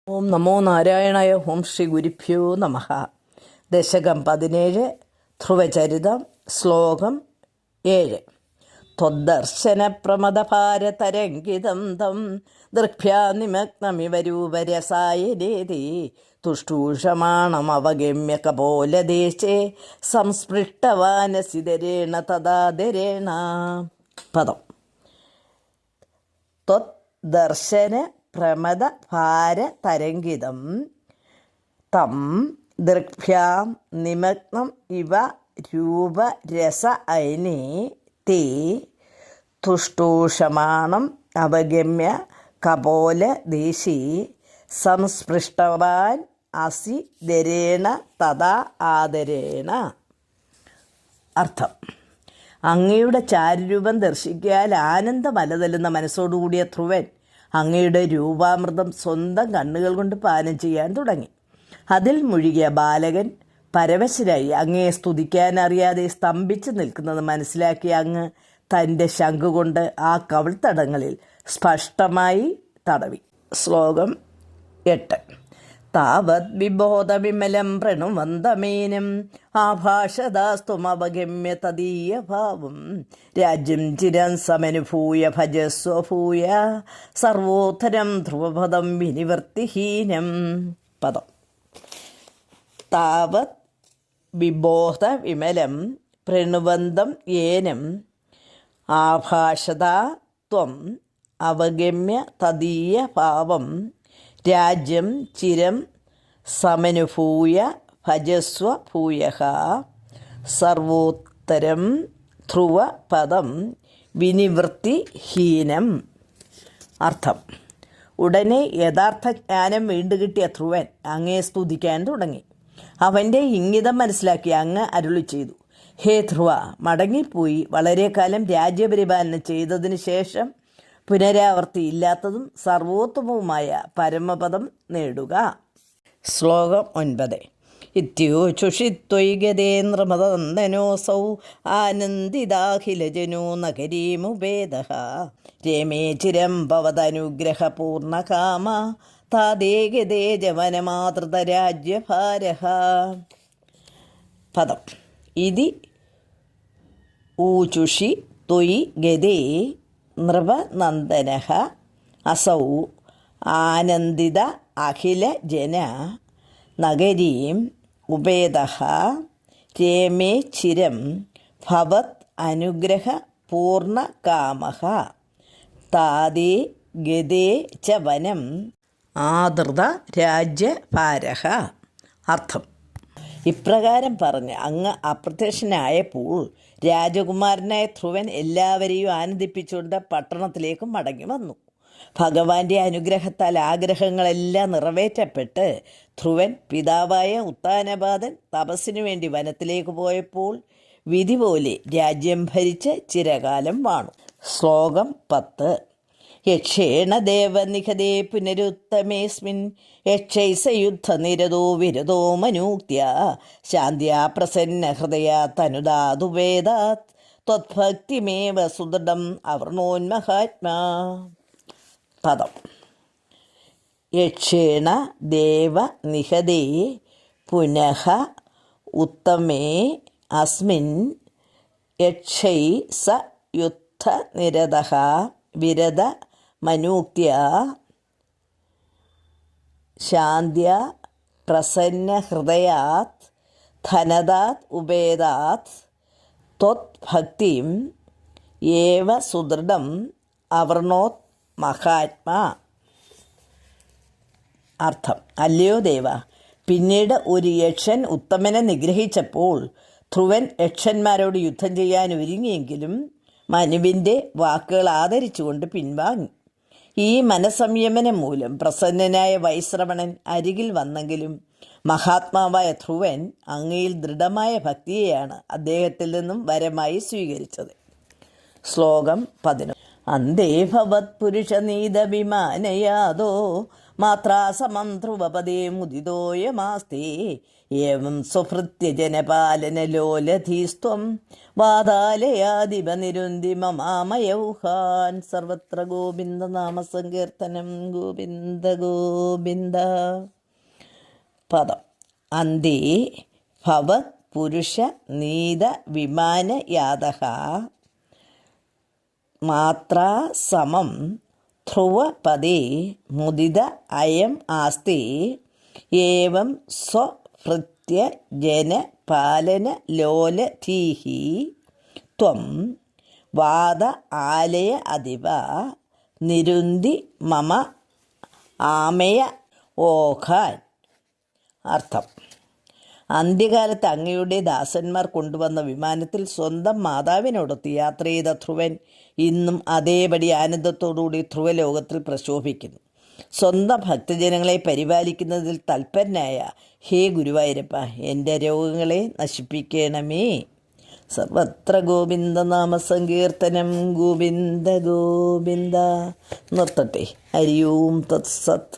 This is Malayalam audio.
ഓം നമോ നാരായണായ. ഓം ശ്രീ ഗുരുഭ്യോ നമഃ. ദശകം 17, ധ്രുവചരിതം, ശ്ലോകം 7. ത്വദ്ദർശനപ്രമദഭാരതരംഗിതം തം ദൃക്ഭ്യാ നിമഗ്നമിവ രൂപരസായനേതി തുഷ്ടൂഷമാണമവഗമ്യ കപോലദേശേ സംസ്പൃഷ്ടവാനസിതരേണ തദാദരേണ. പദം. ത്വദ്ദർശന പ്രമദ ഭാരതരംഗിതം തം ദൃക്ഭ്യാം നിമഗ്നം ഇവ രൂപരസ അയനേ തേ തുഷ്ടൂഷമാണം അവഗമ്യ കപോലദേശീ സംസ്പൃഷ്ടവാൻ അസി ദരേണ തഥാ ആദരേണ. അർത്ഥം: അങ്ങയുടെ ചാരുരൂപം ദർശിക്കാൻ ആനന്ദം അലതല്ലുന്ന മനസ്സോടുകൂടിയ ധ്രുവൻ അങ്ങയുടെ രൂപാമൃതം സ്വന്തം കണ്ണുകൾ കൊണ്ട് പാനം ചെയ്യാൻ തുടങ്ങി. അതിൽ മുഴുകിയ ബാലകൻ പരവശനായി അങ്ങയെ സ്തുതിക്കാനറിയാതെ സ്തംഭിച്ച് നിൽക്കുന്നത് മനസ്സിലാക്കിയ അങ്ങ് തൻ്റെ ശംഖ് കൊണ്ട് ആ കവിൾത്തടങ്ങളിൽ സ്പഷ്ടമായി തടവി. ശ്ലോകം 8. താവത് വിബോധവിമലം പ്രണുവന്തമേനം ആഭാഷദാസ്തുമവഗമ്യ തദീയഭാവം രാജ്യം ചിരം സമനുഭൂയ ഭജസ്വഭൂയ സർവോത്തരം ധ്രുവപദം വിനിവൃത്തിഹീനം. പദം. താവത് വിബോധവിമലം പ്രണുവന്തം ഏനം ആഭാഷദാ ത്വം അവഗമ്യ തദീയഭാവം രാജ്യം ചിരം സമനുഭൂയ ഭജസ്വ ഭൂയഃ സർവോത്തരം ധ്രുവപദം വിനിവൃത്തിഹീനം. അർത്ഥം: ഉടനെ യഥാർത്ഥ ജ്ഞാനം വീണ്ടുകിട്ടിയ ധ്രുവൻ അങ്ങയെ സ്തുതിക്കാൻ തുടങ്ങി. അവൻ്റെ ഇംഗിതം മനസ്സിലാക്കി അങ്ങ് അരുളി ചെയ്തു: ഹേ ധ്രുവ, മടങ്ങിപ്പോയി വളരെ കാലം രാജ്യപരിപാലനം ചെയ്തതിന് ശേഷം പുനരാവർത്തിയില്ലാത്തതും സർവോത്തമവുമായ പരമപദം നേടുക. ശ്ലോകം 9. ഇത്യോചുഷിത്വൈ ഗതേന്ദ്രമദനോസൗ ആനന്ദിതാഖിലജനോ നഗരീമുപേദഃ രേമേ ചിരം ഭവതനുഗ്രഹപൂർണകാമ താദേ ഗതേ ജവനമാതൃതരാജ്യഭാരഃ. പദം. ഇതി ഊചുഷി ത്വയി ഗതേ നൃപനന്ദനഃ അസൗ ആനന്ദിത അഖില ജന നഗരീം ഉപേദഃ രേമേ ചിരം ഭവത് അനുഗ്രഹ പൂർണകാമഃ താദേ ഗതേ ച വനം ആദൃത രാജ്യഭാരഃ. അർത്ഥം: ഇപ്രകാരം പറഞ്ഞ് അങ്ങ് അപ്രത്യക്ഷനായപ്പോൾ രാജകുമാരനായ ധ്രുവൻ എല്ലാവരെയും ആനന്ദിപ്പിച്ചുകൊണ്ട് പട്ടണത്തിലേക്ക് മടങ്ങി വന്നു. ഭഗവാന്റെ അനുഗ്രഹത്താൽ ആഗ്രഹങ്ങളെല്ലാം നിറവേറ്റപ്പെട്ട് ധ്രുവൻ പിതാവായ ഉത്താനപാദൻ തപസ്സിനു വേണ്ടി വനത്തിലേക്ക് പോയപ്പോൾ വിധി പോലെ രാജ്യം ഭരിച്ച് ചിരകാലം വാണു. ശ്ലോകം 10. യക്ഷേണ ദേവനിഹതേ പുനരുത്തമേസ്മിൻ യക്ഷൈസയുദ്ധനിരതോ വിരതോ മനൂക്ത്യ ശാന്ത്യാ പ്രസന്ന ഹൃദയാ തനുദാതുവേദാത് ത്വദ്ഭക്തിമേവ സുദൃഢം അവർണോന്മഹാത്മാ. പദം. യക്ഷേണ ദേവ നിഹതേ പുനഃ ഉത്തമേ അസ്മിൻ യക്ഷൈ സ യുദ്ധനിരതഃ വിരത മനൂക്ത്യ ശാന്ത്യാ പ്രസന്നഹൃദയാത് ധനദാത് ഉപേദാത് ത്വദ്ഭക്തിം ഏവ സുദൃഢം അവർണോത് മഹാത്മാ. അർത്ഥം: അല്ലയോ ദേവ, പിന്നീട് ഒരു യക്ഷൻ ഉത്തമനെ നിഗ്രഹിച്ചപ്പോൾ ധ്രുവൻ യക്ഷന്മാരോട് യുദ്ധം ചെയ്യാൻ ഒരുങ്ങിയെങ്കിലും മനുവിൻ്റെ വാക്കുകൾ ആദരിച്ചുകൊണ്ട് പിൻവാങ്ങി. ഈ മനസംയമനം മൂലം പ്രസന്നനായ വൈശ്രവണൻ അരികിൽ വന്നെങ്കിലും മഹാത്മാവായ ധ്രുവൻ അങ്ങയിൽ ദൃഢമായ ഭക്തിയെയാണ് അദ്ദേഹത്തിൽ നിന്നും വരമായി സ്വീകരിച്ചത്. ശ്ലോകം 11. അന്തേ ഭവത് പുരുഷനീതവിമാനയാദോ മാത്രാ സമം ധ്രുവപദേ മുദിതോയമാസ്തേ ഏവം സ്വഭൃത്യജനപാലനലോലധീസ്ത്വം വാതാലയാദിപനിരുന്തി മമാമയൗഹാൻ. സർവത്ര ഗോവിന്ദ നാമസങ്കീർത്തനം. ഗോവിന്ദ ഗോവിന്ദ. പദം അന്തേ ഭവത് പുരുഷ നീത വിമാനയാതഃ മാത്രാ സമം ധ്രുവപദേ മുദിത അയം ആസ്തേ ഏവം സ്വഭൃത്യ ജനപാലനലോലധീഃ ത്വം വാദ ആലയ അധിപ നിരുന്തി മമ ആമയ ഓഘാൻ. അർത്ഥം: അന്ത്യകാലത്ത് അങ്ങയുടെ ദാസന്മാർ കൊണ്ടുവന്ന വിമാനത്തിൽ സ്വന്തം മാതാവിനോടൊത്ത് യാത്ര ചെയ്ത ധ്രുവൻ ഇന്നും അതേപടി ആനന്ദത്തോടുകൂടി ധ്രുവലോകത്തിൽ പ്രശോഭിക്കുന്നു. സ്വന്തം ഭക്തജനങ്ങളെ പരിപാലിക്കുന്നതിൽ തൽപരനായ ഹേ ഗുരുവായൂരപ്പ, എൻ്റെ രോഗങ്ങളെ നശിപ്പിക്കണമേ. സർവത്ര ഗോവിന്ദ നാമസങ്കീർത്തനം. ഗോവിന്ദ ഗോവിന്ദ. നിർത്തട്ടെ. ഹരി ഓം തത്സത്.